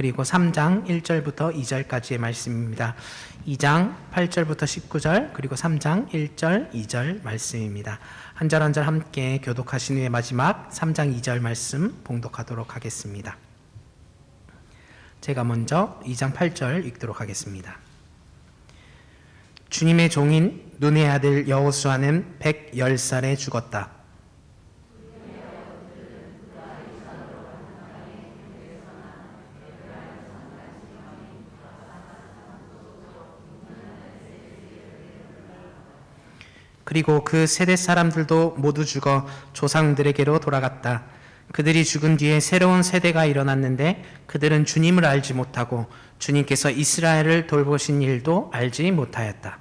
그리고 3장 1절부터 2절까지의 말씀입니다. 2장 8절부터 19절, 그리고 3장 1절, 2절 말씀입니다. 한 절 한 절 함께 교독하신 후에 마지막 3장 2절 말씀 봉독하도록 하겠습니다. 제가 먼저 2장 8절 읽도록 하겠습니다. 주님의 종인 눈의 아들 여호수아는 110살에 죽었다. 그리고 그 세대 사람들도 모두 죽어 조상들에게로 돌아갔다. 그들이 죽은 뒤에 새로운 세대가 일어났는데 그들은 주님을 알지 못하고 주님께서 이스라엘을 돌보신 일도 알지 못하였다.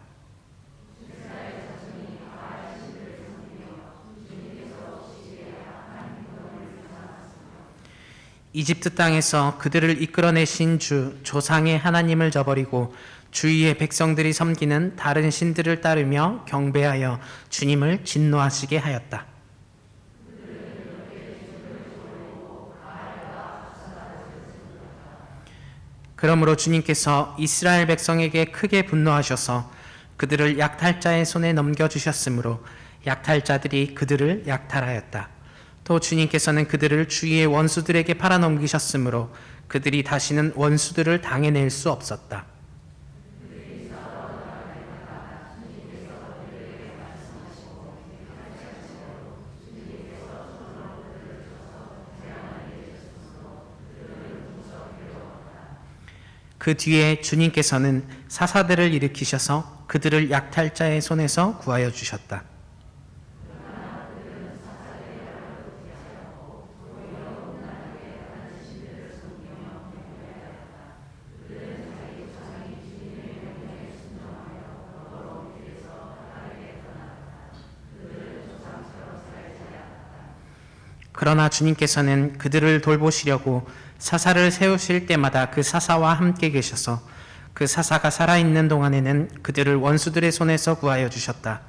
이집트 땅에서 그들을 이끌어내신 주 조상의 하나님을 저버리고 주위의 백성들이 섬기는 다른 신들을 따르며 경배하여 주님을 진노하시게 하였다. 그러므로 주님께서 이스라엘 백성에게 크게 분노하셔서 그들을 약탈자의 손에 넘겨주셨으므로 약탈자들이 그들을 약탈하였다. 또 주님께서는 그들을 주위의 원수들에게 팔아넘기셨으므로 그들이 다시는 원수들을 당해낼 수 없었다. 그 뒤에 주님께서는 사사들을 일으키셔서 그들을 약탈자의 손에서 구하여 주셨다. 그러나 주님께서는 그들을 돌보시려고 사사를 세우실 때마다 그 사사와 함께 계셔서 그 사사가 살아있는 동안에는 그들을 원수들의 손에서 구하여 주셨다.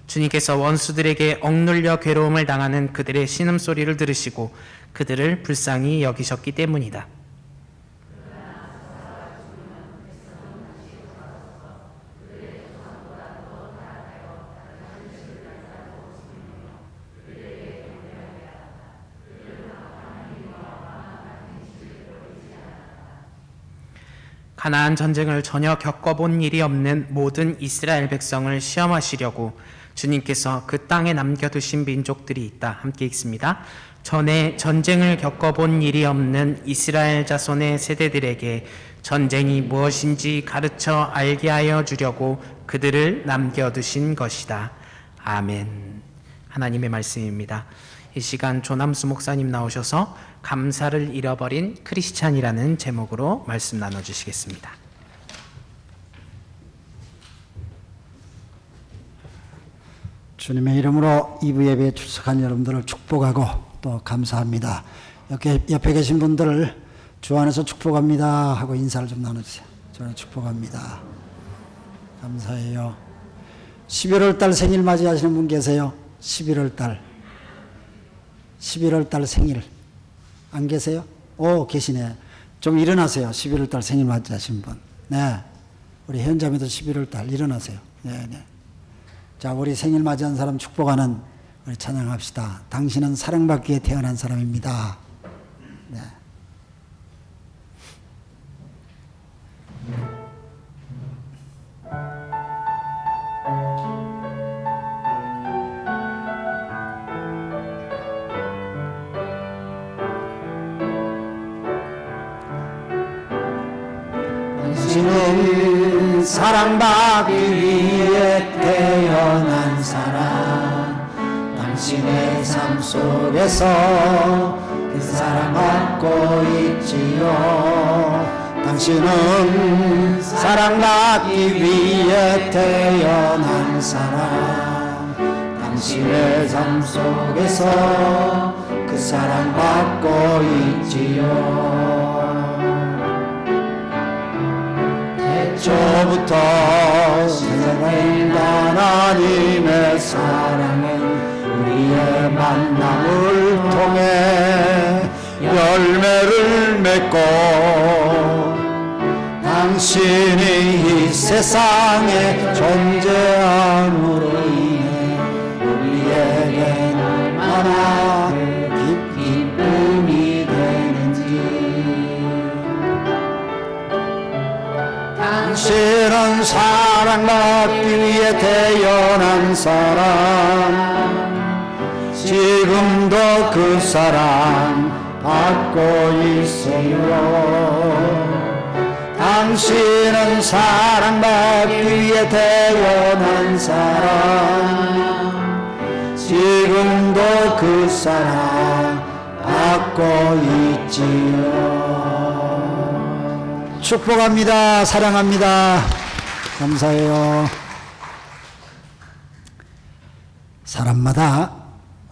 주님께서 원수들에게 억눌려 괴로움을 당하는 그들의 신음소리를 들으시고 그들을 불쌍히 여기셨기 때문이다. 가나안 전쟁을 전혀 겪어본 일이 없는 모든 이스라엘 백성을 시험하시려고 주님께서 그 땅에 남겨두신 민족들이 있다. 함께 읽습니다. 전에 전쟁을 겪어본 일이 없는 이스라엘 자손의 세대들에게 전쟁이 무엇인지 가르쳐 알게 하여 주려고 그들을 남겨두신 것이다. 아멘. 하나님의 말씀입니다. 이 시간 조남수 목사님 나오셔서 감사를 잃어버린 크리스찬이라는 제목으로 말씀 나눠주시겠습니다. 주님의 이름으로 2부 예배에 출석한 여러분들을 축복하고 또 감사합니다. 옆에 계신 분들을 주 안에서 축복합니다 하고 인사를 좀 나눠주세요. 주 안에서 축복합니다. 감사해요. 11월 달 생일 맞이하시는 분 계세요? 11월 달 생일 안 계세요? 오, 계시네. 좀 일어나세요. 11월 달 생일 맞이하신 분. 네, 우리 현자매도 11월 달 일어나세요. 네. 자, 우리 생일 맞이한 사람 축복하는 우리 찬양합시다. 당신은 사랑받기에 태어난 사람입니다. 네. 당신은 사랑받기 위해 태어난 사람. 당신의 삶 속에서 그 사랑받고 있지요. 당신은 사랑받기 위해 태어난 사람. 당신의 삶 속에서 그 사랑받고 있지요. 태초부터 생각한 하나님의 사랑은 우리의 만남을 통해 열매를 맺고 당신이 이 세상에 존재함으로 인해 우리에겐 얼마나 기쁨이 되는지. 당신은 사랑받기 위해 태어난 사람, 지금도 그 사랑 받고 있어요. 당신은 사랑받기 위해 태어난 사람, 지금도 그 사랑 받고 있지요. 축복합니다. 사랑합니다. 감사해요. 사람마다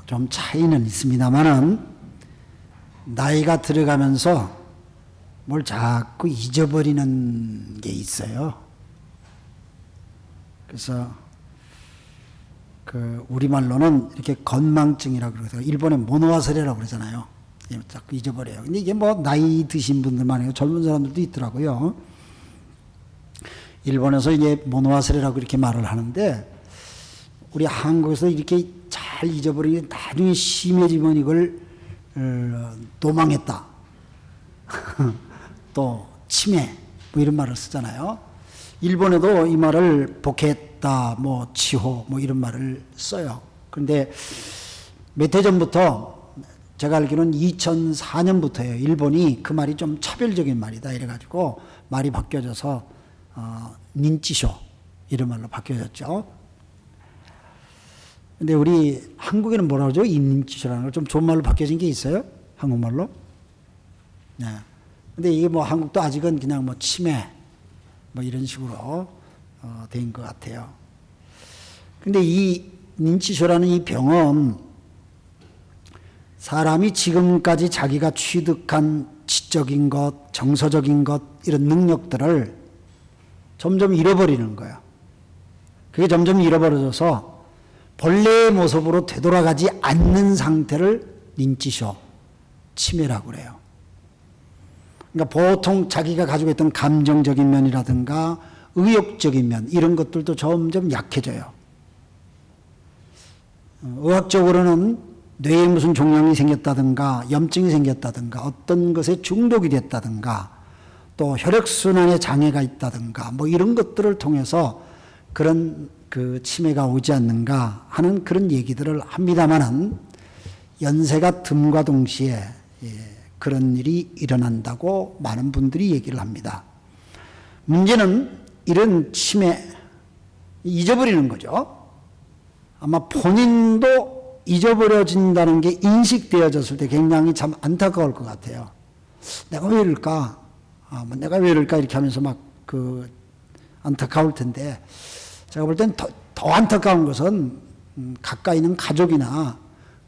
좀 차이는 있습니다만은 나이가 들어가면서 뭘 자꾸 잊어버리는 게 있어요. 그래서 그 우리말로는 이렇게 건망증이라고 그러고요. 일본에 모노아세레라고 그러잖아요. 자꾸 잊어버려요. 근데 이게 뭐 나이 드신 분들만 해요. 젊은 사람들도 있더라고요. 일본에서 이게 모노아세레라고 이렇게 말을 하는데 우리 한국에서 이렇게 잘 잊어버리게 나중에 심해지면 이걸 도망했다. 또 치매 뭐 이런 말을 쓰잖아요. 일본에도 이 말을 복했다, 뭐 치호 뭐 이런 말을 써요. 그런데 몇 해 전부터 제가 알기로는 2004년부터예요. 일본이 그 말이 좀 차별적인 말이다 이래가지고 말이 바뀌어져서 닌치쇼 이런 말로 바뀌어졌죠. 근데 우리 한국에는 뭐라 그러죠? 이 닌치쇼라는 걸 좀 좋은 말로 바뀌어진 게 있어요? 한국말로? 네. 근데 이게 뭐 한국도 아직은 그냥 뭐 치매 뭐 이런 식으로 된 것 같아요. 근데 이 닌치쇼라는 이 병은 사람이 지금까지 자기가 취득한 지적인 것, 정서적인 것 이런 능력들을 점점 잃어버리는 거예요. 그게 점점 잃어버려져서 본래의 모습으로 되돌아가지 않는 상태를 닌치쇼, 치매라고 그래요. 그러니까 보통 자기가 가지고 있던 감정적인 면이라든가 의욕적인 면 이런 것들도 점점 약해져요. 의학적으로는 뇌에 무슨 종양이 생겼다든가 염증이 생겼다든가 어떤 것에 중독이 됐다든가 또 혈액순환에 장애가 있다든가 뭐 이런 것들을 통해서 그런 그 치매가 오지 않는가 하는 그런 얘기들을 합니다만은 연세가 듦과 동시에 그런 일이 일어난다고 많은 분들이 얘기를 합니다. 문제는 이런 치매 잊어버리는 거죠. 아마 본인도 잊어버려진다는 게 인식되어졌을 때 굉장히 참 안타까울 것 같아요. 내가 왜 이럴까? 뭐 내가 왜 이럴까? 이렇게 하면서 막 그 안타까울 텐데 제가 볼 땐 더 안타까운 것은 가까이 있는 가족이나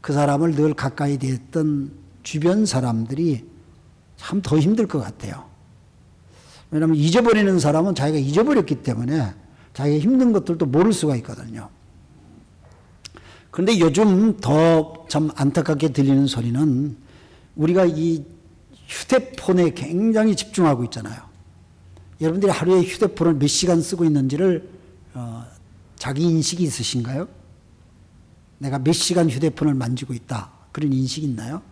그 사람을 늘 가까이 대했던 주변 사람들이 참 더 힘들 것 같아요. 왜냐하면 잊어버리는 사람은 자기가 잊어버렸기 때문에 자기가 힘든 것들도 모를 수가 있거든요. 그런데 요즘 더 참 안타깝게 들리는 소리는 우리가 이 휴대폰에 굉장히 집중하고 있잖아요. 여러분들이 하루에 휴대폰을 몇 시간 쓰고 있는지를 자기 인식이 있으신가요? 내가 몇 시간 휴대폰을 만지고 있다. 그런 인식이 있나요?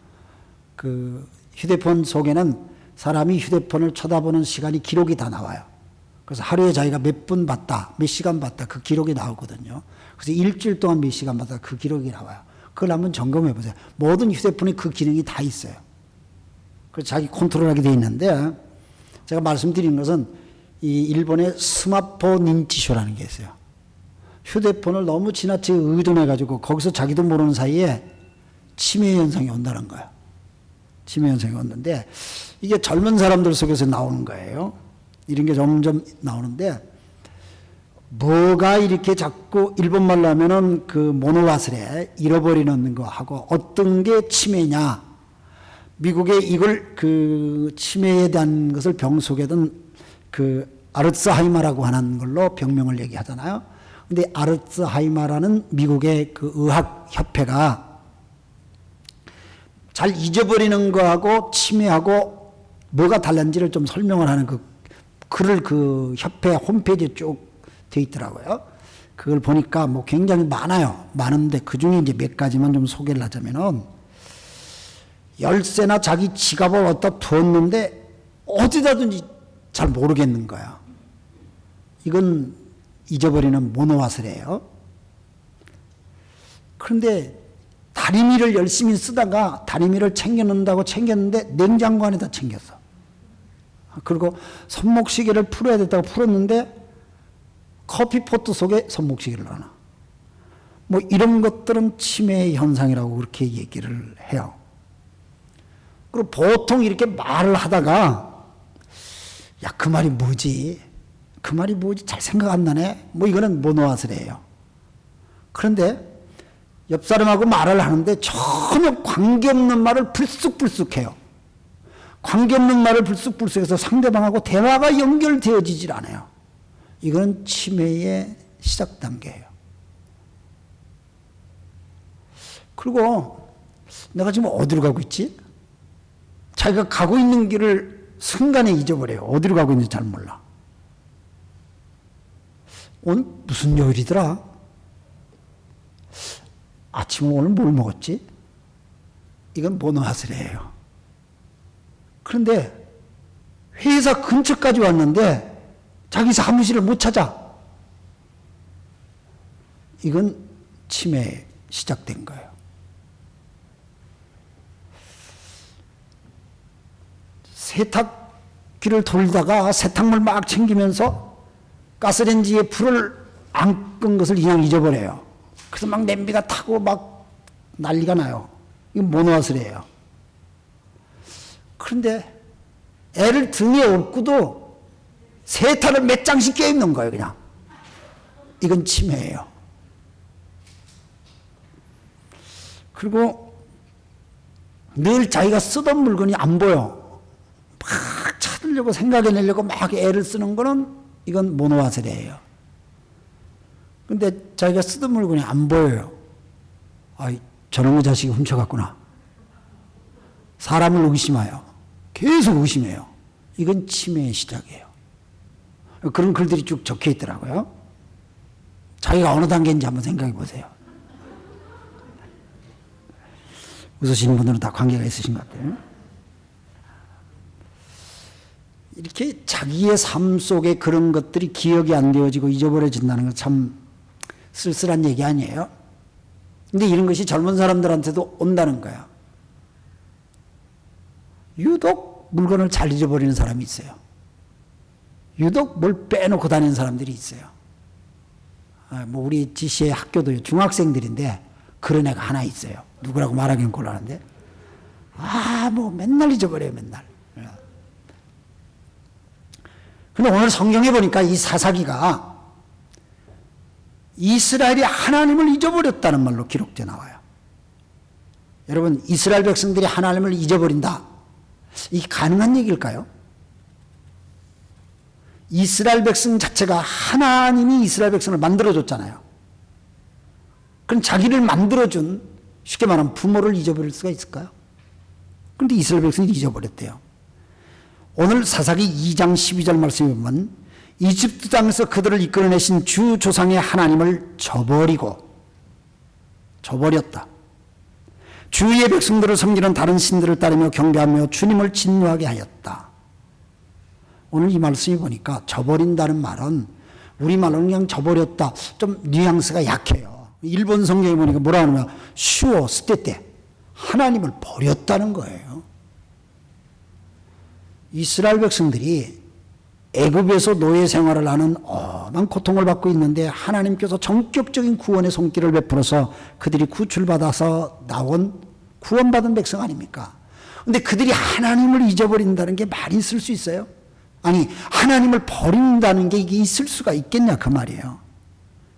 그 휴대폰 속에는 사람이 휴대폰을 쳐다보는 시간이 기록이 다 나와요. 그래서 하루에 자기가 몇 분 봤다, 몇 시간 봤다 그 기록이 나오거든요. 그래서 일주일 동안 몇 시간 봤다 그 기록이 나와요. 그걸 한번 점검해 보세요. 모든 휴대폰에 그 기능이 다 있어요. 그래서 자기 컨트롤하게 돼 있는데 제가 말씀드린 것은 이 일본의 스마폰 닌치쇼라는 게 있어요. 휴대폰을 너무 지나치게 의존해 가지고 거기서 자기도 모르는 사이에 치매 현상이 온다는 거예요. 치매 현상이 왔는데 이게 젊은 사람들 속에서 나오는 거예요. 이런 게 점점 나오는데 뭐가 이렇게 자꾸 일본말로 하면은 그 모노와스레 잃어버리는 거하고 어떤 게 치매냐. 미국에 이걸 그 치매에 대한 것을 병 속에든 그 아르츠하이머라고 하는 걸로 병명을 얘기하잖아요. 근데 아르츠하이머라는 미국의 그 의학 협회가 잘 잊어버리는 거하고 치매하고 뭐가 달랐는지를 좀 설명을 하는 글을 그 협회 홈페이지에 쭉 돼 있더라고요. 그걸 보니까 뭐 굉장히 많아요. 많은데 그 중에 이제 몇 가지만 좀 소개를 하자면은, 열쇠나 자기 지갑을 어디다 두었는데 어디다든지 잘 모르겠는 거야. 이건 잊어버리는 모노화설이에요. 그런데 다리미를 열심히 쓰다가 다리미를 챙겨놓는다고 챙겼는데 냉장고 안에다 챙겼어. 그리고 손목시계를 풀어야 됐다고 풀었는데 커피포트 속에 손목시계를 넣어놔. 뭐 이런 것들은 치매의 현상이라고 그렇게 얘기를 해요. 그리고 보통 이렇게 말을 하다가, 야, 그 말이 뭐지? 그 말이 뭐지? 잘 생각 안 나네? 뭐 이거는 모노화설이에요. 그런데 옆 사람하고 말을 하는데 전혀 관계없는 말을 불쑥불쑥해요. 관계없는 말을 불쑥불쑥해서 상대방하고 대화가 연결되어지질 않아요. 이건 치매의 시작 단계예요. 그리고 내가 지금 어디로 가고 있지? 자기가 가고 있는 길을 순간에 잊어버려요. 어디로 가고 있는지 잘 몰라. 오늘 무슨 요일이더라? 아침에 오늘 뭘 먹었지? 이건 모노화설이에요. 그런데 회사 근처까지 왔는데 자기 사무실을 못 찾아. 이건 치매에 시작된 거예요. 세탁기를 돌다가 세탁물 막 챙기면서 가스레인지에 불을 안 끈 것을 그냥 잊어버려요. 그래서 막 냄비가 타고 막 난리가 나요. 이건 모노화설이에요. 그런데 애를 등에 업고도 세탁을 몇 장씩 껴입는 거예요, 그냥. 이건 치매예요. 그리고 늘 자기가 쓰던 물건이 안 보여. 막 찾으려고 생각해내려고 막 애를 쓰는 거는 이건 모노화설이에요. 근데 자기가 쓰던 물건이 안 보여요. 아이, 저놈의 자식이 훔쳐갔구나. 사람을 의심해요. 계속 의심해요. 이건 치매의 시작이에요. 그런 글들이 쭉 적혀 있더라고요. 자기가 어느 단계인지 한번 생각해 보세요. 웃으시는 분들은 다 관계가 있으신 것 같아요. 이렇게 자기의 삶 속에 그런 것들이 기억이 안 되어지고 잊어버려진다는 건 참 쓸쓸한 얘기 아니에요? 근데 이런 것이 젊은 사람들한테도 온다는 거야. 유독 물건을 잘 잊어버리는 사람이 있어요. 유독 뭘 빼놓고 다니는 사람들이 있어요. 뭐 우리 지시의 학교도 중학생들인데 그런 애가 하나 있어요. 누구라고 말하기는 곤란한데, 뭐 맨날 잊어버려요, 맨날. 근데 오늘 성경에 보니까 이 사사기가 이스라엘이 하나님을 잊어버렸다는 말로 기록되어 나와요. 여러분, 이스라엘 백성들이 하나님을 잊어버린다. 이게 가능한 얘기일까요? 이스라엘 백성 자체가 하나님이 이스라엘 백성을 만들어줬잖아요. 그럼 자기를 만들어준, 쉽게 말하면 부모를 잊어버릴 수가 있을까요? 그런데 이스라엘 백성이 잊어버렸대요. 오늘 사사기 2장 12절 말씀에 보면 이집트 땅에서 그들을 이끌어내신 주 조상의 하나님을 저버렸다. 주의 백성들을 섬기는 다른 신들을 따르며 경배하며 주님을 진노하게 하였다. 오늘 이 말씀이 보니까 저버린다는 말은 우리말로는 그냥 저버렸다. 좀 뉘앙스가 약해요. 일본 성경에 보니까 뭐라 하냐면 슈오 스테테, 하나님을 버렸다는 거예요. 이스라엘 백성들이 애굽에서 노예 생활을 하는 엄한 고통을 받고 있는데 하나님께서 전격적인 구원의 손길을 베풀어서 그들이 구출받아서 나온 구원받은 백성 아닙니까? 근데 그들이 하나님을 잊어버린다는 게 말이 있을 수 있어요? 아니, 하나님을 버린다는 게 이게 있을 수가 있겠냐 그 말이에요.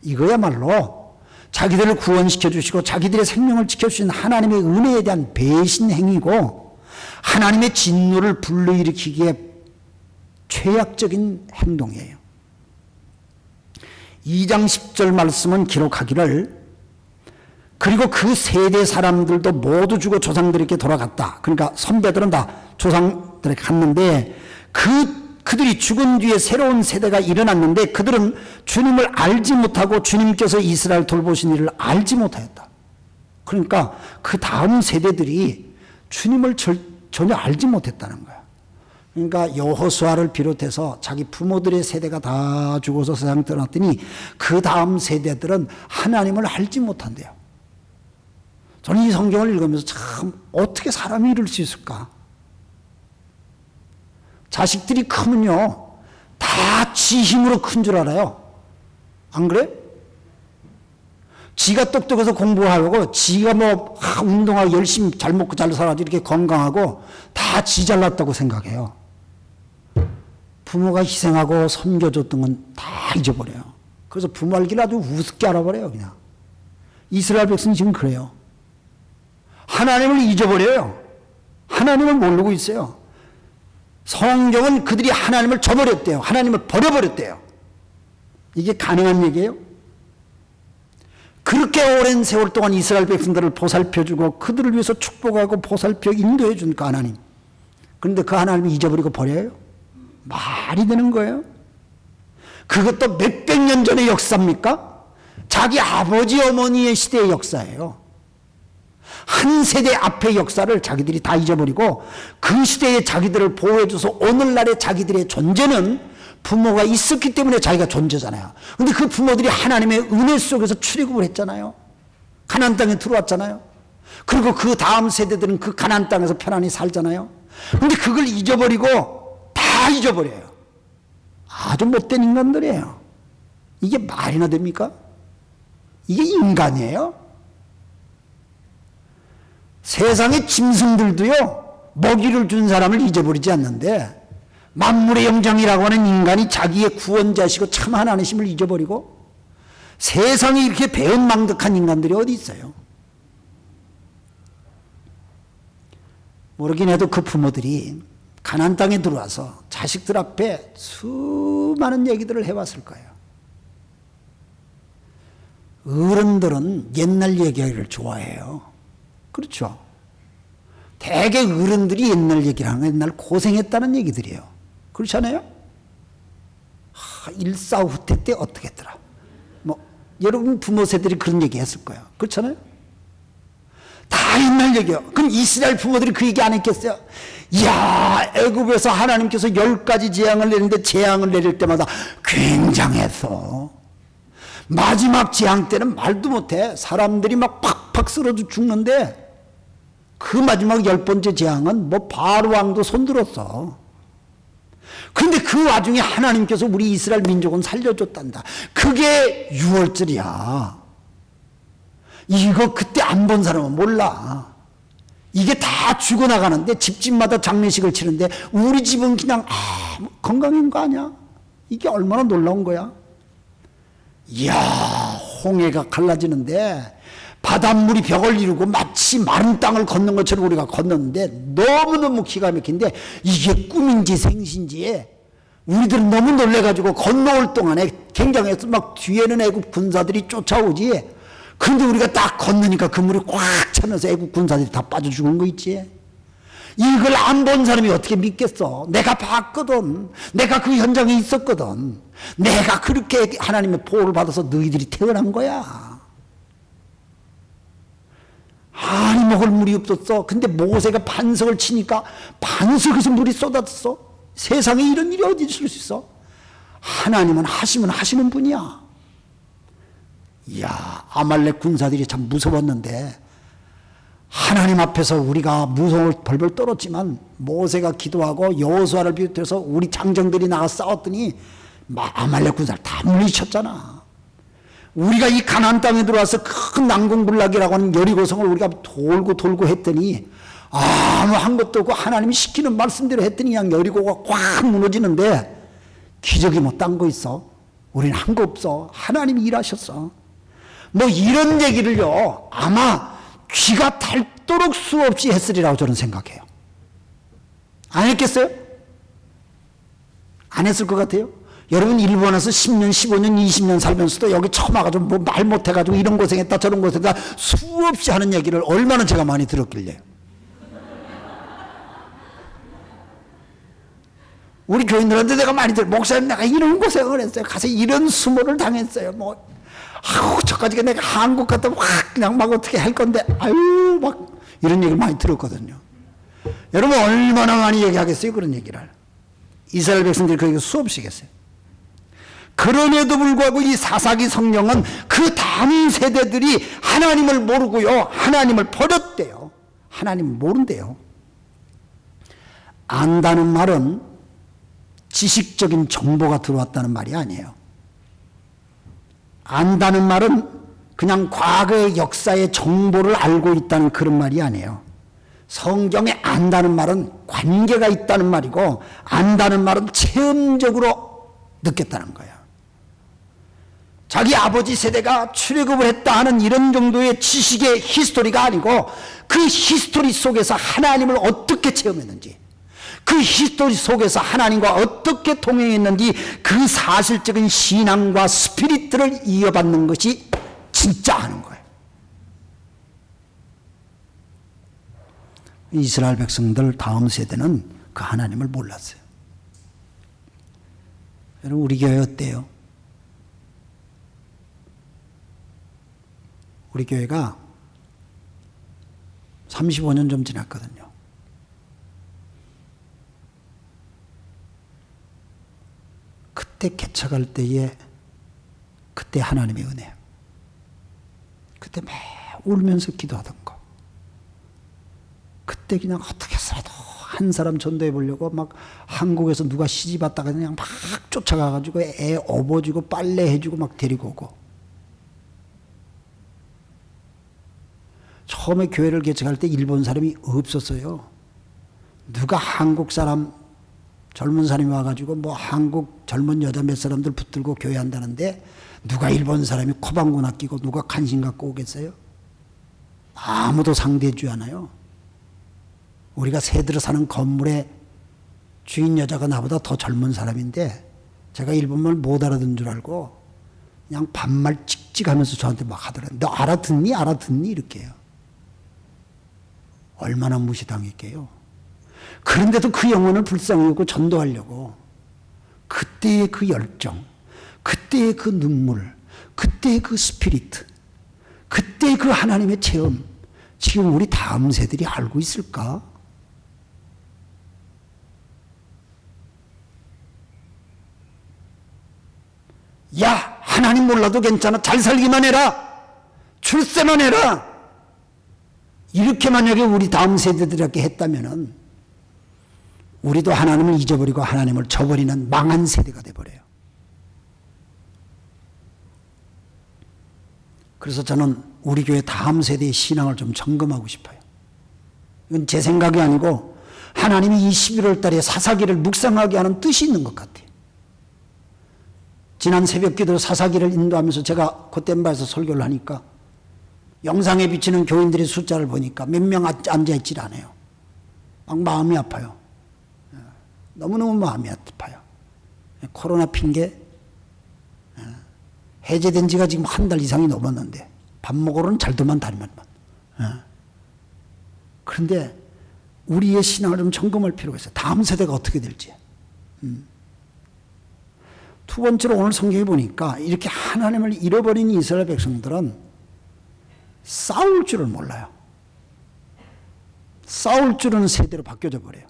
이거야말로 자기들을 구원시켜 주시고 자기들의 생명을 지켜주신 하나님의 은혜에 대한 배신 행위고 하나님의 진노를 불러일으키기에 최악적인 행동이에요. 2장 10절 말씀은 기록하기를 그리고 그 세대 사람들도 모두 죽어 조상들에게 돌아갔다. 그러니까 선배들은 다 조상들에게 갔는데 그 그들이 죽은 뒤에 새로운 세대가 일어났는데 그들은 주님을 알지 못하고 주님께서 이스라엘 돌보신 일을 알지 못하였다. 그러니까 그 다음 세대들이 주님을 전혀 알지 못했다는 거야. 그러니까 여호수아를 비롯해서 자기 부모들의 세대가 다 죽어서 세상 떠났더니 그 다음 세대들은 하나님을 알지 못한대요. 저는 이 성경을 읽으면서 참 어떻게 사람이 이럴 수 있을까? 자식들이 크면요 다 지 힘으로 큰 줄 알아요. 안 그래? 지가 똑똑해서 공부하고 지가 뭐 운동하고 열심히 잘 먹고 잘 살아서 이렇게 건강하고 다 지 잘났다고 생각해요. 부모가 희생하고 섬겨줬던 건 다 잊어버려요. 그래서 부모 알기를 아주 우습게 알아버려요. 그냥 이스라엘 백성이 지금 그래요. 하나님을 잊어버려요. 하나님을 모르고 있어요. 성경은 그들이 하나님을 저버렸대요. 하나님을 버려버렸대요. 이게 가능한 얘기예요? 그렇게 오랜 세월 동안 이스라엘 백성들을 보살펴주고 그들을 위해서 축복하고 보살펴 인도해 준 그 하나님. 그런데 그 하나님을 잊어버리고 버려요? 말이 되는 거예요? 그것도 몇백 년 전의 역사입니까? 자기 아버지 어머니의 시대의 역사예요. 한 세대 앞의 역사를 자기들이 다 잊어버리고 그 시대에 자기들을 보호해줘서 오늘날의 자기들의 존재는 부모가 있었기 때문에 자기가 존재잖아요. 근데 그 부모들이 하나님의 은혜 속에서 출애굽을 했잖아요. 가나안 땅에 들어왔잖아요. 그리고 그 다음 세대들은 그 가나안 땅에서 편안히 살잖아요. 근데 그걸 잊어버리고 다 잊어버려요. 아주 못된 인간들이에요. 이게 말이나 됩니까? 이게 인간이에요? 세상의 짐승들도요 먹이를 준 사람을 잊어버리지 않는데 만물의 영장이라고 하는 인간이 자기의 구원자시고 참 하나님이심을 잊어버리고 세상에 이렇게 배은망덕한 인간들이 어디 있어요? 모르긴 해도 그 부모들이 가나안 땅에 들어와서 자식들 앞에 수많은 얘기들을 해왔을 거예요. 어른들은 옛날 얘기를 좋아해요. 그렇죠. 대개 어른들이 옛날 얘기를 하는 건 옛날 고생했다는 얘기들이에요. 그렇지 않아요? 일사후퇴 때 어떻게 했더라. 뭐 여러분 부모 세들이 그런 얘기 했을 거예요. 그렇잖아요? 다 옛날 얘기예요. 그럼 이스라엘 부모들이 그 얘기 안 했겠어요? 이야, 애굽에서 하나님께서 10가지 재앙을 내리는데 재앙을 내릴 때마다 굉장했어. 마지막 재앙 때는 말도 못해. 사람들이 막 팍팍 쓰러져 죽는데 그 마지막 10번째 재앙은 뭐 바로 왕도 손들었어. 그런데 그 와중에 하나님께서 우리 이스라엘 민족은 살려줬단다. 그게 6월절이야. 이거 그때 안 본 사람은 몰라. 이게 다 죽어나가는데 집집마다 장례식을 치는데 우리 집은 그냥 건강인 거 아니야? 이게 얼마나 놀라운 거야? 이야, 홍해가 갈라지는데 바닷물이 벽을 이루고 마치 마른 땅을 걷는 것처럼 우리가 걷는데 너무너무 기가 막힌데 이게 꿈인지 생신지 우리들은 너무 놀래가지고 건너올 동안에 굉장해서 막 뒤에는 애국 군사들이 쫓아오지. 그런데 우리가 딱 건너니까 그 물이 꽉 차면서 애국 군사들이 다 빠져 죽은 거 있지. 이걸 안 본 사람이 어떻게 믿겠어? 내가 봤거든. 내가 그 현장에 있었거든. 내가 그렇게 하나님의 보호를 받아서 너희들이 태어난 거야. 아니 먹을 물이 없었어. 근데 모세가 반석을 치니까 반석에서 물이 쏟아졌어. 세상에 이런 일이 어디 있을 수 있어? 하나님은 하시면 하시는 분이야. 이야, 아말렉 군사들이 참 무서웠는데 하나님 앞에서 우리가 무서움을 벌벌 떨었지만 모세가 기도하고 여호수아를 비롯해서 우리 장정들이 나가 싸웠더니 아말렉 군사를 다 물리쳤잖아. 우리가 이 가나안 땅에 들어와서 큰 난공불락이라고 하는 여리고성을 우리가 돌고 했더니 아무 한 것도 없고 하나님이 시키는 말씀대로 했더니 그냥 여리고가 꽉 무너지는데 기적이 뭐 딴 거 있어? 우리는 한 거 없어. 하나님이 일하셨어. 뭐 이런 얘기를요 아마 귀가 닳도록 수없이 했으리라고 저는 생각해요. 안 했겠어요? 안 했을 것 같아요. 여러분 일본에서 10년, 15년, 20년 살면서도 여기 처음 와가지고 뭐 말 못해가지고 이런 고생했다 저런 고생했다 수없이 하는 얘기를 얼마나 제가 많이 들었길래. 우리 교인들한테 내가 많이 목사님 내가 이런 고생을 했어요. 가서 이런 수모를 당했어요. 아우 저까지 내가 한국 갔다 확 그냥 막 어떻게 할 건데 아유 막 이런 얘기를 많이 들었거든요. 여러분 얼마나 많이 얘기하겠어요 그런 얘기를. 이스라엘 백성들이 그렇게 수없이 했어요. 그럼에도 불구하고 이 사사기 성령은 그 다음 세대들이 하나님을 모르고요 하나님을 버렸대요. 하나님을 모른대요. 안다는 말은 지식적인 정보가 들어왔다는 말이 아니에요. 안다는 말은 그냥 과거의 역사의 정보를 알고 있다는 그런 말이 아니에요. 성경에 안다는 말은 관계가 있다는 말이고 안다는 말은 체험적으로 느꼈다는 거예요. 자기 아버지 세대가 출애굽을 했다 하는 이런 정도의 지식의 히스토리가 아니고 그 히스토리 속에서 하나님을 어떻게 체험했는지 그 히스토리 속에서 하나님과 어떻게 동행했는지 그 사실적인 신앙과 스피릿들을 이어받는 것이 진짜 아는 거예요. 이스라엘 백성들 다음 세대는 그 하나님을 몰랐어요. 여러분 우리 교회 어때요? 우리 교회가 35년 좀 지났거든요. 그때 개척할 때에 그때 하나님의 은혜, 그때 매 울면서 기도하던 거, 그때 그냥 어떻게 해서라도 한 사람 전도해 보려고 막 한국에서 누가 시집 왔다가 그냥 막 쫓아가가지고 애 업어주고 빨래 해주고 막 데리고 오고. 처음에 교회를 개척할 때 일본 사람이 없었어요. 누가 한국 사람 젊은 사람이 와가지고 뭐 한국 젊은 여자 몇 사람들 붙들고 교회 한다는데 누가 일본 사람이 코방구 낚이고 누가 관심 갖고 오겠어요? 아무도 상대해주지 않아요. 우리가 새들어 사는 건물에 주인 여자가 나보다 더 젊은 사람인데 제가 일본말 못 알아듣는 줄 알고 그냥 반말 찍찍하면서 저한테 막 하더라고요. 너 알아듣니? 알아듣니? 이렇게 해요. 얼마나 무시당했게요. 그런데도 그 영혼을 불쌍히 여기고 전도하려고 그때의 그 열정, 그때의 그 눈물, 그때의 그 스피리트, 그때의 그 하나님의 체험 지금 우리 다음 세들이 알고 있을까? 야, 하나님 몰라도 괜찮아. 잘 살기만 해라. 출세만 해라. 이렇게 만약에 우리 다음 세대들에게 했다면은 우리도 하나님을 잊어버리고 하나님을 저버리는 망한 세대가 돼버려요. 그래서 저는 우리 교회 다음 세대의 신앙을 좀 점검하고 싶어요. 이건 제 생각이 아니고 하나님이 이 11월 달에 사사기를 묵상하게 하는 뜻이 있는 것 같아요. 지난 새벽 기도 사사기를 인도하면서 제가 그땐 바에서 설교를 하니까 영상에 비치는 교인들의 숫자를 보니까 몇 명 앉아있질 않아요. 막 마음이 아파요. 너무너무 마음이 아파요. 코로나 핑계 해제된 지가 지금 한 달 이상이 넘었는데 밥 먹으러는 잘도만 다니만. 그런데 우리의 신앙을 좀 점검할 필요가 있어요. 다음 세대가 어떻게 될지. 두 번째로 오늘 성경에 보니까 이렇게 하나님을 잃어버린 이스라엘 백성들은 싸울 줄을 몰라요. 싸울 줄은 세대로 바뀌어져 버려요.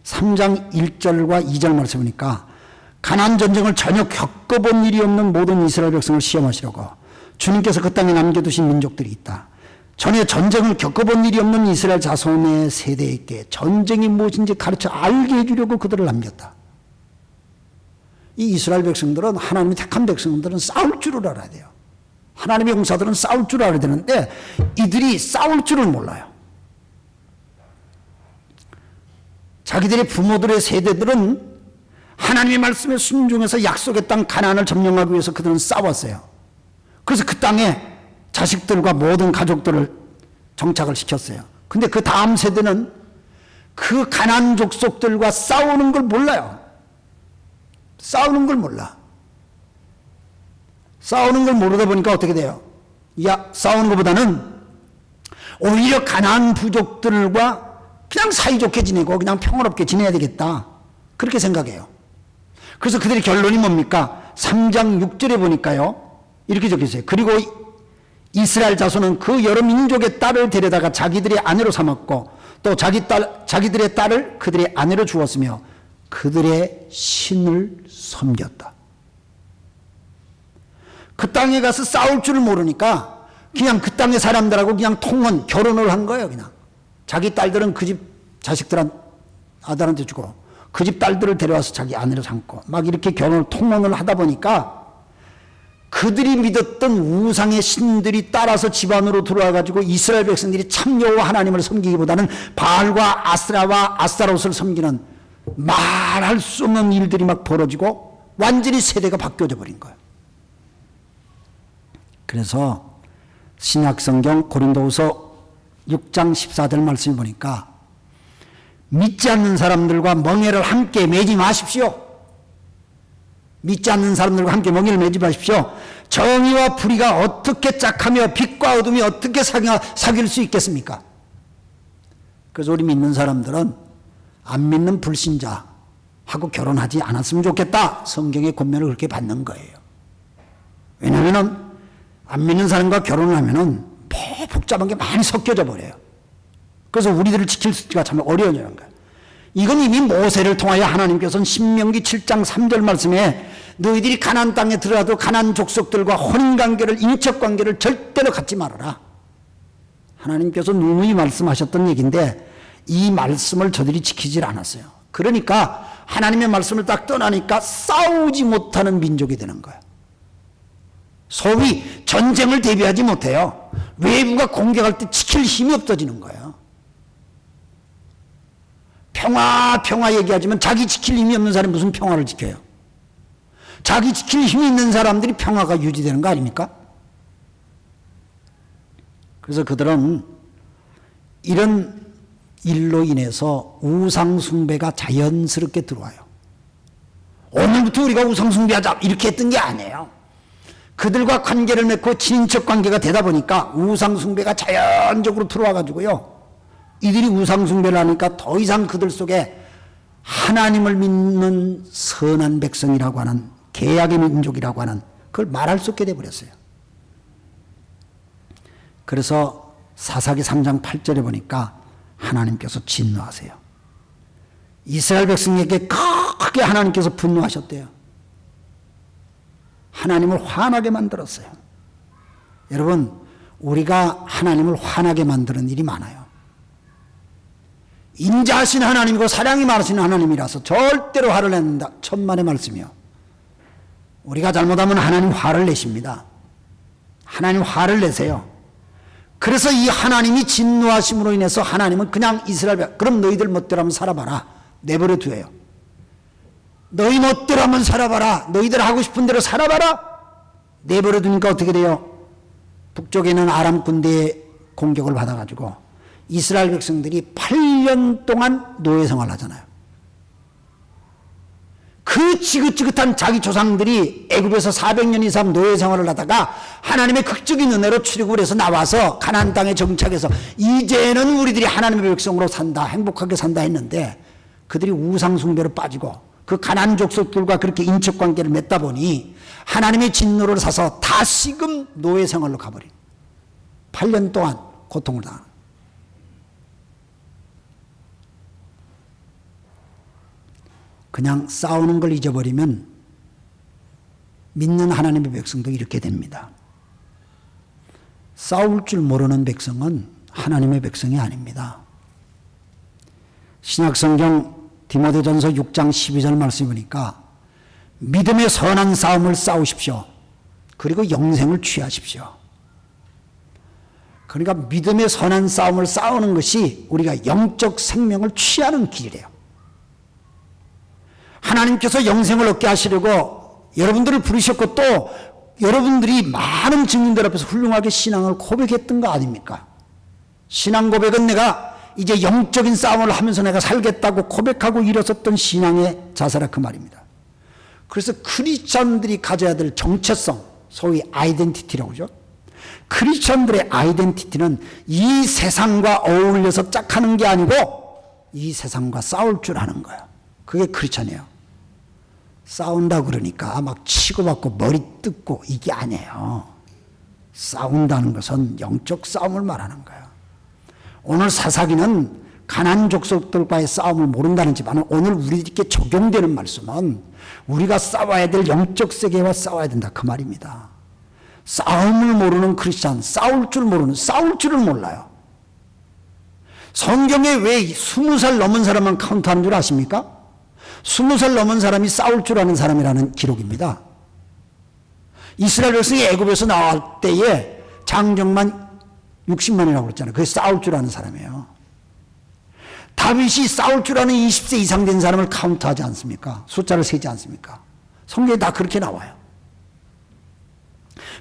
3장 1절과 2절 말씀 보니까 가나안 전쟁을 전혀 겪어본 일이 없는 모든 이스라엘 백성을 시험하시려고 주님께서 그 땅에 남겨두신 민족들이 있다. 전에 전쟁을 겪어본 일이 없는 이스라엘 자손의 세대에게 전쟁이 무엇인지 가르쳐 알게 해주려고 그들을 남겼다. 이 이스라엘 백성들은 하나님이 택한 백성들은 싸울 줄을 알아야 돼요. 하나님의 용사들은 싸울 줄 알아야 되는데 이들이 싸울 줄을 몰라요. 자기들의 부모들의 세대들은 하나님의 말씀에 순종해서 약속의 땅 가나안을 점령하기 위해서 그들은 싸웠어요. 그래서 그 땅에 자식들과 모든 가족들을 정착을 시켰어요. 근데 그 다음 세대는 그 가나안 족속들과 싸우는 걸 몰라요. 싸우는 걸 몰라. 싸우는 걸 모르다 보니까 어떻게 돼요? 야, 싸우는 것보다는 오히려 가나안 부족들과 그냥 사이좋게 지내고 그냥 평화롭게 지내야 되겠다. 그렇게 생각해요. 그래서 그들의 결론이 뭡니까? 3장 6절에 보니까요. 이렇게 적혀 있어요. 그리고 이스라엘 자손은 그 여러 민족의 딸을 데려다가 자기들의 아내로 삼았고 또 자기들의 딸을 그들의 아내로 주었으며 그들의 신을 섬겼다. 그 땅에 가서 싸울 줄을 모르니까 그냥 그 땅의 사람들하고 그냥 통혼, 결혼을 한 거예요. 그냥 자기 딸들은 그 집 아들한테 주고 그 집 딸들을 데려와서 자기 아내로 삼고 막 이렇게 통혼을 하다 보니까 그들이 믿었던 우상의 신들이 따라서 집안으로 들어와 가지고 이스라엘 백성들이 참 여호와 하나님을 섬기기보다는 바알과 아스라와 아스타롯을 섬기는 말할 수 없는 일들이 막 벌어지고 완전히 세대가 바뀌어져 버린 거예요. 그래서 신약성경 고린도후서 6장 14절 말씀을 보니까 믿지 않는 사람들과 멍에를 함께 매지 마십시오. 믿지 않는 사람들과 함께 멍에를 매지 마십시오. 정의와 불의가 어떻게 짝하며 빛과 어둠이 어떻게 사귈 수 있겠습니까? 그래서 우리 믿는 사람들은 안 믿는 불신자하고 결혼하지 않았으면 좋겠다. 성경의 권면을 그렇게 받는 거예요. 왜냐하면 안 믿는 사람과 결혼을 하면은 복잡한 게 많이 섞여져 버려요. 그래서 우리들을 지키기가 참 어려워지는 거예요. 이건 이미 모세를 통하여 하나님께서는 신명기 7장 3절 말씀에 너희들이 가나안 땅에 들어가도 가나안 족속들과 혼인관계를 인척관계를 절대로 갖지 말아라. 하나님께서 누누이 말씀하셨던 얘기인데 이 말씀을 저들이 지키질 않았어요. 그러니까 하나님의 말씀을 딱 떠나니까 싸우지 못하는 민족이 되는 거예요. 소위 전쟁을 대비하지 못해요. 외부가 공격할 때 지킬 힘이 없어지는 거예요. 평화 얘기하지만 자기 지킬 힘이 없는 사람이 무슨 평화를 지켜요? 자기 지킬 힘이 있는 사람들이 평화가 유지되는 거 아닙니까? 그래서 그들은 이런 일로 인해서 우상숭배가 자연스럽게 들어와요. 오늘부터 우리가 우상숭배하자 이렇게 했던 게 아니에요. 그들과 관계를 맺고 친인척 관계가 되다 보니까 우상숭배가 자연적으로 들어와가지고요. 이들이 우상숭배를 하니까 더 이상 그들 속에 하나님을 믿는 선한 백성이라고 하는 계약의 민족이라고 하는 그걸 말할 수 없게 돼버렸어요. 그래서 사사기 3장 8절에 보니까 하나님께서 진노하세요. 이스라엘 백성에게 크게 하나님께서 분노하셨대요. 하나님을 화나게 만들었어요. 여러분, 우리가 하나님을 화나게 만드는 일이 많아요. 인자하신 하나님이고 사랑이 많으신 하나님이라서 절대로 화를 낸다. 천만의 말씀이요. 우리가 잘못하면 하나님 화를 내십니다. 하나님 화를 내세요. 그래서 이 하나님이 진노하심으로 인해서 하나님은 그냥 이스라엘 그럼 너희들 멋대로 한번 살아봐라. 내버려 두어요. 너희 멋대로 한번 살아봐라. 너희들 하고 싶은 대로 살아봐라. 내버려 두니까 어떻게 돼요? 북쪽에 있는 아람 군대의 공격을 받아가지고 이스라엘 백성들이 8년 동안 노예 생활을 하잖아요. 그 지긋지긋한 자기 조상들이 애굽에서 400년 이상 노예 생활을 하다가 하나님의 극적인 은혜로 출애굽을 해서 나와서 가나안 땅에 정착해서 이제는 우리들이 하나님의 백성으로 산다, 행복하게 산다 했는데 그들이 우상 숭배로 빠지고 그 가나안 족속들과 그렇게 인척 관계를 맺다 보니 하나님의 진노를 사서 다시금 노예 생활로 가버린 8년 동안 고통을 당하는. 그냥 싸우는 걸 잊어버리면 믿는 하나님의 백성도 이렇게 됩니다. 싸울 줄 모르는 백성은 하나님의 백성이 아닙니다. 신약성경 디모데전서 6장 12절 말씀 보니까 믿음의 선한 싸움을 싸우십시오. 그리고 영생을 취하십시오. 그러니까 믿음의 선한 싸움을 싸우는 것이 우리가 영적 생명을 취하는 길이래요. 하나님께서 영생을 얻게 하시려고 여러분들을 부르셨고 또 여러분들이 많은 증인들 앞에서 훌륭하게 신앙을 고백했던 거 아닙니까? 신앙 고백은 내가 이제 영적인 싸움을 하면서 내가 살겠다고 고백하고 일어섰던 신앙의 자세라 그 말입니다. 그래서 크리스천들이 가져야 될 정체성, 소위 아이덴티티라고 하죠. 크리스천들의 아이덴티티는 이 세상과 어울려서 짝하는 게 아니고 이 세상과 싸울 줄 아는 거예요. 그게 크리스찬이에요. 싸운다 그러니까 막 치고받고 머리 뜯고 이게 아니에요. 싸운다는 것은 영적 싸움을 말하는 거예요. 오늘 사사기는 가나안 족속들과의 싸움을 모른다는 지만 오늘 우리에게 적용되는 말씀은 우리가 싸워야 될 영적 세계와 싸워야 된다 그 말입니다. 싸움을 모르는 크리스찬, 싸울 줄을 몰라요. 성경에 왜 20살 넘은 사람만 카운트하는 줄 아십니까? 20살 넘은 사람이 싸울 줄 아는 사람이라는 기록입니다. 이스라엘 백성이 애굽에서 나올 때에 장정만 60만이라고 그랬잖아요. 그게 싸울 줄 아는 사람이에요. 다윗이 싸울 줄 아는 20세 이상 된 사람을 카운트하지 않습니까? 숫자를 세지 않습니까? 성경에 다 그렇게 나와요.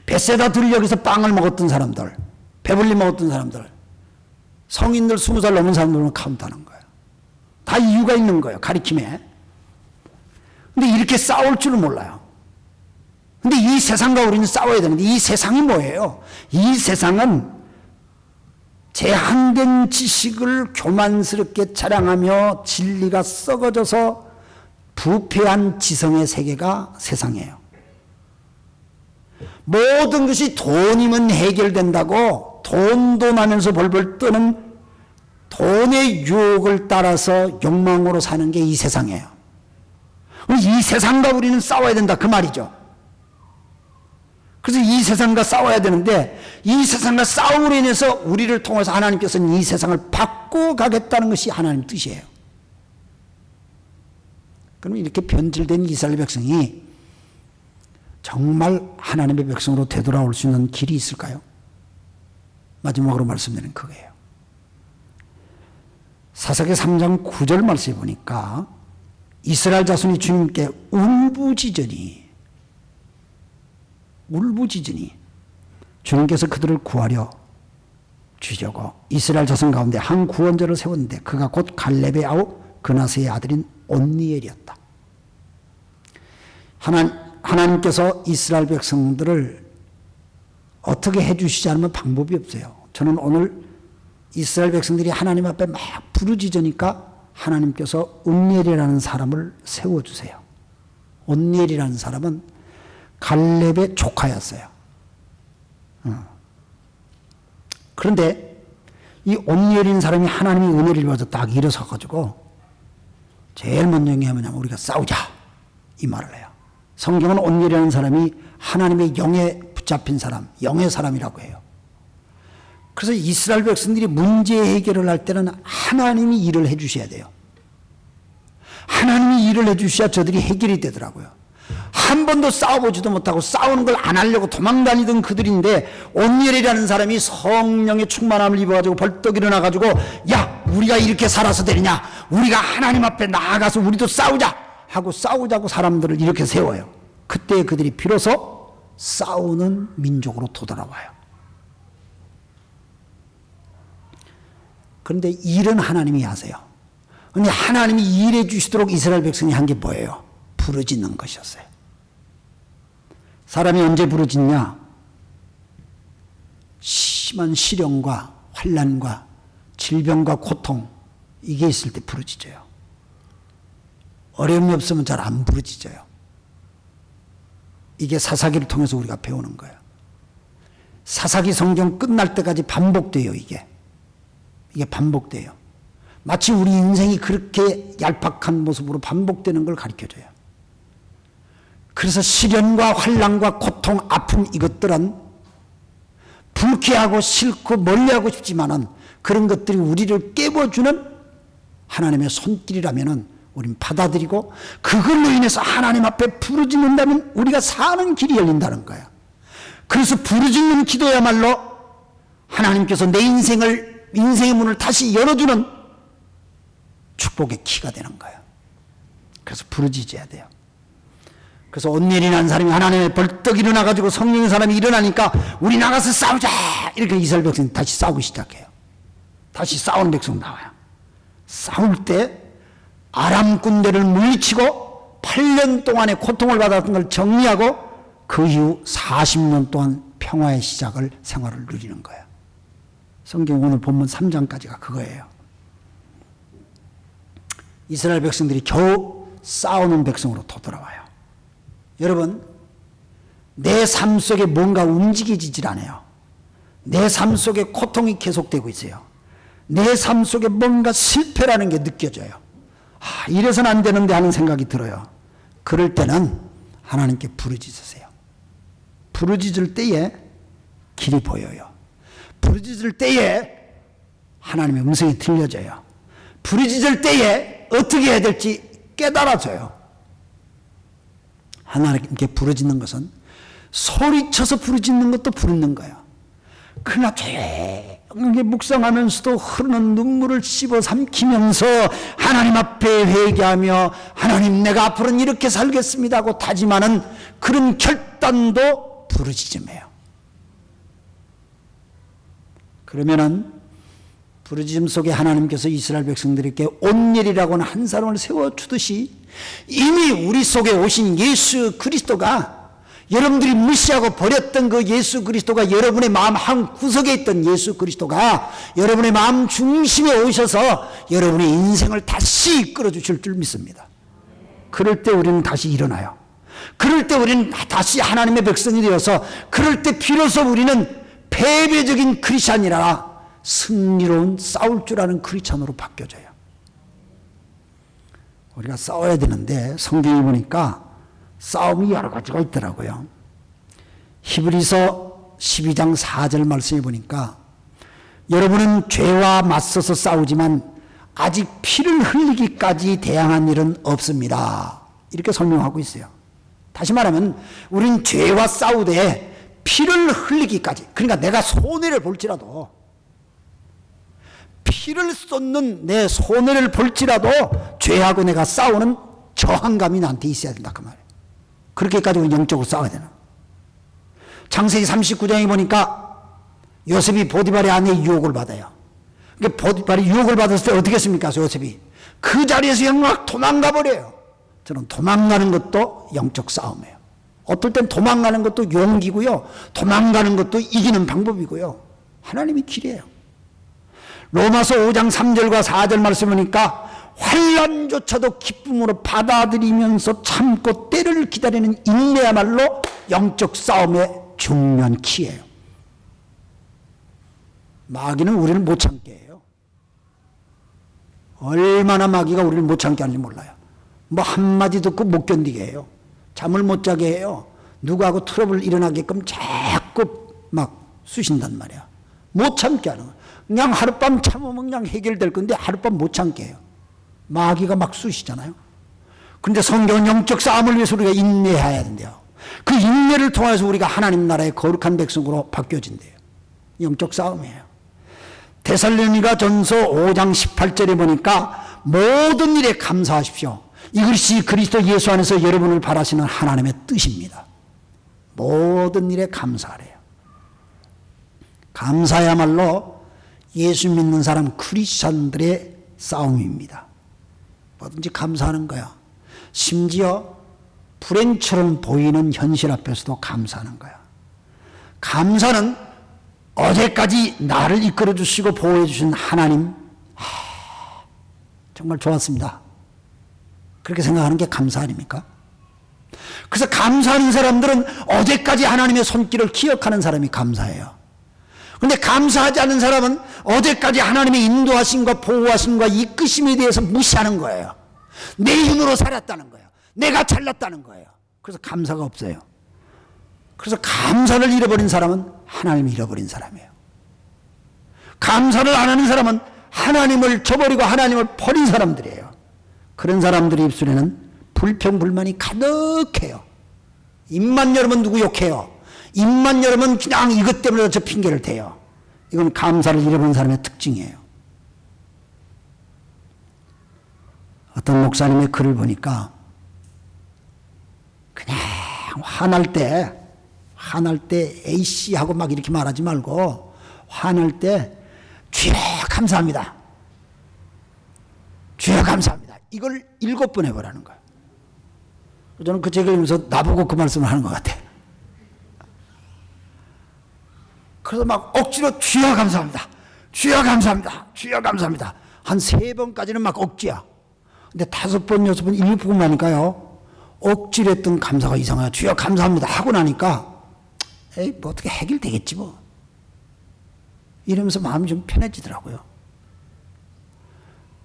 벳세다 들녘에서 빵을 먹었던 사람들, 배불리 먹었던 사람들, 성인들 20살 넘은 사람들은 카운트하는 거예요. 다 이유가 있는 거예요. 가리킴에. 근데 이렇게 싸울 줄은 몰라요. 근데 이 세상과 우리는 싸워야 되는데 이 세상이 뭐예요? 이 세상은 제한된 지식을 교만스럽게 자랑하며 진리가 썩어져서 부패한 지성의 세계가 세상이에요. 모든 것이 돈이면 해결된다고 돈 하면서 벌벌 떠는 돈의 유혹을 따라서 욕망으로 사는 게 이 세상이에요. 이 세상과 우리는 싸워야 된다 그 말이죠. 그래서 이 세상과 싸워야 되는데 이 세상과 싸움으로 인해서 우리를 통해서 하나님께서는 이 세상을 바꿔가겠다는 것이 하나님 뜻이에요. 그럼 이렇게 변질된 이스라엘 백성이 정말 하나님의 백성으로 되돌아올 수 있는 길이 있을까요? 마지막으로 말씀드리는 그거예요. 사사기 3장 9절 말씀해 보니까 이스라엘 자손이 주님께 울부짖으니 주님께서 그들을 구하려 주려고 이스라엘 자손 가운데 한 구원자를 세웠는데 그가 곧 갈렙의 아우 그나스의 아들인 온니엘이었다. 하나님께서 이스라엘 백성들을 어떻게 해주시지 않으면 방법이 없어요. 저는 오늘 이스라엘 백성들이 하나님 앞에 막 부르짖으니까 하나님께서 온니엘이라는 사람을 세워주세요. 온니엘이라는 사람은 갈렙의 조카였어요. 그런데 이 온니엘인 사람이 하나님의 은혜를 입어서 딱 일어서가지고 제일 먼저 얘기하면 우리가 싸우자 이 말을 해요. 성경은 온니엘이라는 사람이 하나님의 영에 붙잡힌 사람, 영의 사람이라고 해요. 그래서 이스라엘 백성들이 문제 해결을 할 때는 하나님이 일을 해주셔야 돼요. 하나님이 일을 해주셔야 저들이 해결이 되더라고요. 한 번도 싸워보지도 못하고 싸우는 걸 안 하려고 도망다니던 그들인데 온니엘이라는 사람이 성령의 충만함을 입어가지고 벌떡 일어나가지고 야 우리가 이렇게 살아서 되느냐, 우리가 하나님 앞에 나아가서 우리도 싸우자 하고 싸우자고 사람들을 이렇게 세워요. 그때 그들이 비로소 싸우는 민족으로 되돌아와요. 그런데 일은 하나님이 하세요. 그런데 하나님이 일해 주시도록 이스라엘 백성이 한 게 뭐예요? 부르짖는 것이었어요. 사람이 언제 부르짖냐? 심한 시련과 환난과 질병과 고통 이게 있을 때 부르짖어요. 어려움이 없으면 잘 안 부르짖어요. 이게 사사기를 통해서 우리가 배우는 거예요. 사사기 성경 끝날 때까지 반복돼요. 이게 반복돼요. 마치 우리 인생이 그렇게 얄팍한 모습으로 반복되는 걸 가르쳐줘요. 그래서 시련과 환난과 고통, 아픔 이것들은 불쾌하고 싫고 멀리하고 싶지만은 그런 것들이 우리를 깨워주는 하나님의 손길이라면은 우리는 받아들이고 그걸로 인해서 하나님 앞에 부르짖는다면 우리가 사는 길이 열린다는 거야. 그래서 부르짖는 기도야말로 하나님께서 내 인생의 문을 다시 열어주는 축복의 키가 되는 거야. 그래서 부르짖어야 돼요. 그래서 온니엘이라는 사람이 하나님의 벌떡 일어나가지고 성령의 사람이 일어나니까 우리 나가서 싸우자 이렇게 이스라엘 백성이 다시 싸우기 시작해요. 다시 싸우는 백성 나와요. 싸울 때 아람 군대를 물리치고 8년 동안의 고통을 받았던 걸 정리하고 그 이후 40년 동안 평화의 생활을 누리는 거예요. 성경 오늘 본문 3장까지가 그거예요. 이스라엘 백성들이 겨우 싸우는 백성으로 또 돌아와요. 여러분, 내 삶 속에 뭔가 움직이질 않아요. 내 삶 속에 고통이 계속되고 있어요. 내 삶 속에 뭔가 실패라는 게 느껴져요. 이래서는 안 되는데 하는 생각이 들어요. 그럴 때는 하나님께 부르짖으세요. 부르짖을 때에 길이 보여요. 부르짖을 때에 하나님의 음성이 들려져요. 부르짖을 때에 어떻게 해야 될지 깨달아져요. 하나님께 부르짖는 것은 소리쳐서 부르짖는 것도 부르는 거예요. 그러나 조용하게 묵상하면서도 흐르는 눈물을 씹어 삼키면서 하나님 앞에 회개하며 하나님 내가 앞으로는 이렇게 살겠습니다 하고 다짐하는 그런 결단도 부르짖음이에요. 그러면은 부르짖음 속에 하나님께서 이스라엘 백성들에게 온일이라고 하는 한 사람을 세워주듯이 이미 우리 속에 오신 예수 그리스도가, 여러분들이 무시하고 버렸던 그 예수 그리스도가, 여러분의 마음 한 구석에 있던 예수 그리스도가 여러분의 마음 중심에 오셔서 여러분의 인생을 다시 이끌어 주실 줄 믿습니다. 그럴 때 우리는 다시 일어나요. 그럴 때 우리는 다시 하나님의 백성이 되어서, 그럴 때 비로소 우리는 패배적인 크리스찬이 아니라 승리로운 싸울 줄 아는 크리스찬으로 바뀌어져요. 우리가 싸워야 되는데 성경에 보니까 싸움이 여러 가지가 있더라고요. 히브리서 12장 4절 말씀에 보니까 여러분은 죄와 맞서서 싸우지만 아직 피를 흘리기까지 대항한 일은 없습니다. 이렇게 설명하고 있어요. 다시 말하면 우리는 죄와 싸우되 피를 흘리기까지, 그러니까 내가 손해를 볼지라도, 피를 쏟는 내 손해를 볼지라도 죄하고 내가 싸우는 저항감이 나한테 있어야 된다 그 말이에요. 그렇게까지 영적으로 싸워야 되나. 창세기 39장에 보니까 요셉이 보디발의 아내의 유혹을 받아요. 그러니까 보디발이 유혹을 받았을 때 어떻게 했습니까? 요셉이 그 자리에서 그냥 막 도망가 버려요. 저는 도망가는 것도 영적 싸움이에요. 어떨 땐 도망가는 것도 용기고요, 도망가는 것도 이기는 방법이고요, 하나님의 길이에요. 로마서 5장 3절과 4절 말씀이니까 환난조차도 기쁨으로 받아들이면서 참고 때를 기다리는 인내야말로 영적 싸움의 중요한 키예요. 마귀는 우리를 못 참게 해요. 얼마나 마귀가 우리를 못 참게 하는지 몰라요. 뭐 한마디 듣고 못 견디게 해요. 잠을 못 자게 해요. 누구하고 트러블 일어나게끔 자꾸 막 쑤신단 말이야. 못 참게 하는 거야. 그냥 하룻밤 참으면 그냥 해결될 건데 하룻밤 못 참게 해요. 마귀가 막 쑤시잖아요. 그런데 성경은 영적 싸움을 위해서 우리가 인내해야 된대요. 그 인내를 통해서 우리가 하나님 나라의 거룩한 백성으로 바뀌어진대요. 영적 싸움이에요. 데살로니가 전서 5장 18절에 보니까 모든 일에 감사하십시오. 이것이 그리스도 예수 안에서 여러분을 바라시는 하나님의 뜻입니다. 모든 일에 감사하래요. 감사야말로 예수 믿는 사람 크리스천들의 싸움입니다. 뭐든지 감사하는 거야. 심지어 불행처럼 보이는 현실 앞에서도 감사하는 거야. 감사는 어제까지 나를 이끌어 주시고 보호해 주신 하나님, 정말 좋았습니다. 그렇게 생각하는 게 감사 아닙니까? 그래서 감사하는 사람들은 어제까지 하나님의 손길을 기억하는 사람이 감사해요. 그런데 감사하지 않는 사람은 어제까지 하나님의 인도하심과 보호하심과 이끄심에 대해서 무시하는 거예요. 내 힘으로 살았다는 거예요. 내가 잘났다는 거예요. 그래서 감사가 없어요. 그래서 감사를 잃어버린 사람은 하나님을 잃어버린 사람이에요. 감사를 안 하는 사람은 하나님을 저버리고 하나님을 버린 사람들이에요. 그런 사람들의 입술에는 불평불만이 가득해요. 입만 열면 누구 욕해요. 입만 열면 그냥 이것 때문에 저 핑계를 대요. 이건 감사를 잃어버린 사람의 특징이에요. 어떤 목사님의 글을 보니까 그냥 화날 때 A씨 하고 막 이렇게 말하지 말고 화날 때 주여 감사합니다. 주여 감사합니다. 이걸 7번 해보라는 거예요. 저는 그 책을 읽으면서 나보고 그 말씀을 하는 것 같아요. 그래서 막 억지로 주여 감사합니다. 주여 감사합니다. 주여 감사합니다. 한 3번까지는 막 억지야. 근데 5번, 6번, 7번 하니까요. 억지로 했던 감사가 이상해요. 주여 감사합니다 하고 나니까 에이 뭐 어떻게 해결되겠지 뭐. 이러면서 마음이 좀 편해지더라고요.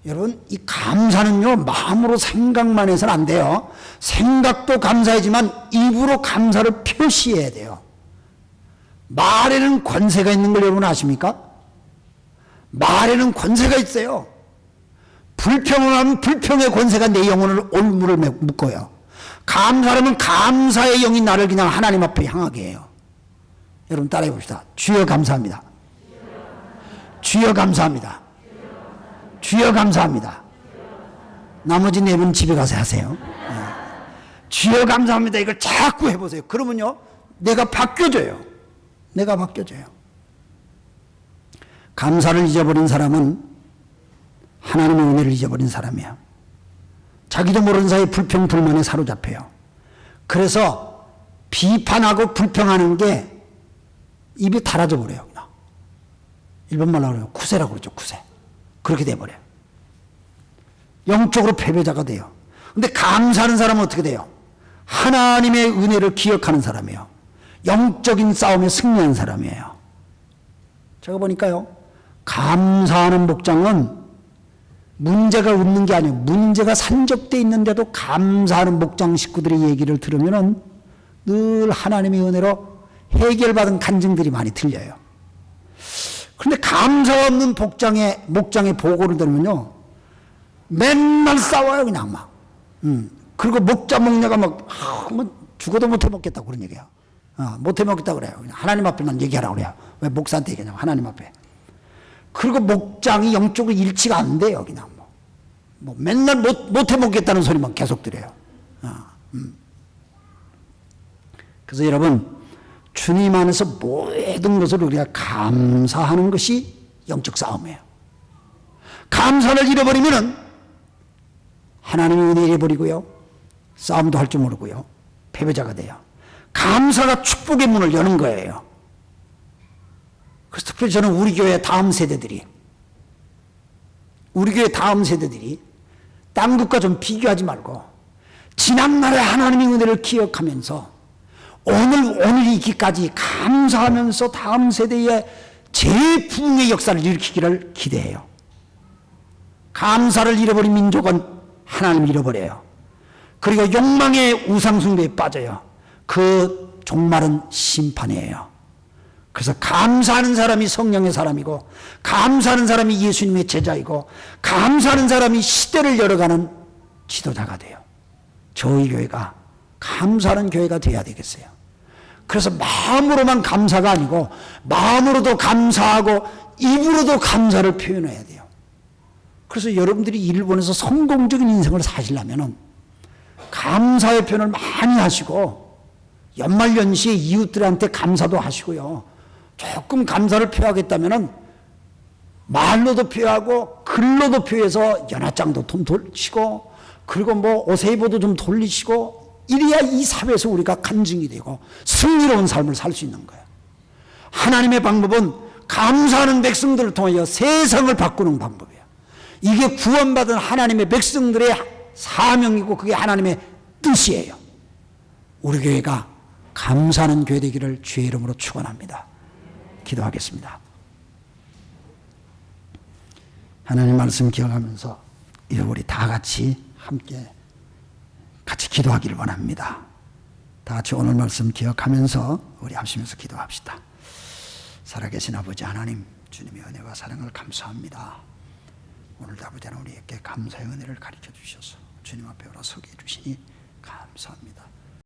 여러분 이 감사는요 마음으로 생각만 해서는 안 돼요. 생각도 감사하지만 입으로 감사를 표시해야 돼요. 말에는 권세가 있는 걸 여러분 아십니까? 말에는 권세가 있어요. 불평을 하면 불평의 권세가 내 영혼을 올무를 묶어요. 감사하면 감사의 영이 나를 그냥 하나님 앞에 향하게 해요. 여러분 따라해 봅시다. 주여 감사합니다. 주여 감사합니다. 주여 감사합니다. 나머지 4분 집에 가서 하세요. 네. 주여 감사합니다. 이걸 자꾸 해보세요. 그러면요 내가 바뀌어져요. 내가 바뀌어져요. 감사를 잊어버린 사람은 하나님의 은혜를 잊어버린 사람이에요. 자기도 모르는 사이에 불평 불만에 사로잡혀요. 그래서 비판하고 불평하는 게 입이 닳아져 버려요. 일본말로 그래요. 쿠세라고 그러죠. 쿠세. 그렇게 돼버려요. 영적으로 패배자가 돼요. 근데 감사하는 사람은 어떻게 돼요? 하나님의 은혜를 기억하는 사람이에요. 영적인 싸움에 승리한 사람이에요. 제가 보니까요 감사하는 목장은 문제가 없는 게 아니에요. 문제가 산적돼 있는데도 감사하는 목장 식구들의 얘기를 들으면은 늘 하나님의 은혜로 해결받은 간증들이 많이 들려요. 그런데 감사가 없는 목장의 보고를 들으면요 맨날 싸워요 그냥 막. 그리고 먹자 먹냐가 막 죽어도 못 해먹겠다고 그런 얘기예요. 못 해먹겠다고 그래요. 그냥 하나님 앞에만 얘기하라고 그래요. 왜 목사한테 얘기하냐고 하나님 앞에. 그리고 목장이 영적으로 일치가 안 돼요. 그냥 뭐 맨날 못 해먹겠다는 소리만 계속 들어요. 그래서 여러분 주님 안에서 모든 것을 우리가 감사하는 것이 영적 싸움이에요. 감사를 잃어버리면은 하나님의 은혜 잃어버리고요. 싸움도 할 줄 모르고요. 패배자가 돼요. 감사가 축복의 문을 여는 거예요. 그래서 특별히 저는 우리 교회 다음 세대들이 딴 것과 좀 비교하지 말고 지난날의 하나님의 은혜를 기억하면서 오늘이 있기까지 감사하면서 다음 세대에 재부흥의 역사를 일으키기를 기대해요. 감사를 잃어버린 민족은 하나님을 잃어버려요. 그리고 욕망의 우상숭배에 빠져요. 그 종말은 심판이에요. 그래서 감사하는 사람이 성령의 사람이고 감사하는 사람이 예수님의 제자이고 감사하는 사람이 시대를 열어가는 지도자가 돼요. 저희 교회가 감사하는 교회가 돼야 되겠어요. 그래서 마음으로만 감사가 아니고 마음으로도 감사하고 입으로도 감사를 표현해야 돼요. 그래서 여러분들이 일본에서 성공적인 인생을 사시려면 감사의 표현을 많이 하시고 연말연시에 이웃들한테 감사도 하시고요. 조금 감사를 표하겠다면 말로도 표하고 글로도 표해서 연하장도 좀 돌리시고 그리고 뭐 오세이보도 좀 돌리시고 이래야 이 사회에서 우리가 간증이 되고 승리로운 삶을 살 수 있는 거예요. 하나님의 방법은 감사하는 백성들을 통하여 세상을 바꾸는 방법이에요. 이게 구원받은 하나님의 백성들의 사명이고 그게 하나님의 뜻이에요. 우리 교회가 감사하는 교회 되기를 주의 이름으로 축원합니다. 기도하겠습니다. 하나님 말씀 기억하면서 우리 다 같이 함께 같이 기도하기를 원합니다. 다 같이 오늘 말씀 기억하면서 우리 합심해서 기도합시다. 살아계신 아버지 하나님, 주님의 은혜와 사랑을 감사합니다. 오늘도 아버지 하나님 우리에게 감사의 은혜를 가르쳐 주셔서 주님 앞에 올라서게 해주시니 감사합니다.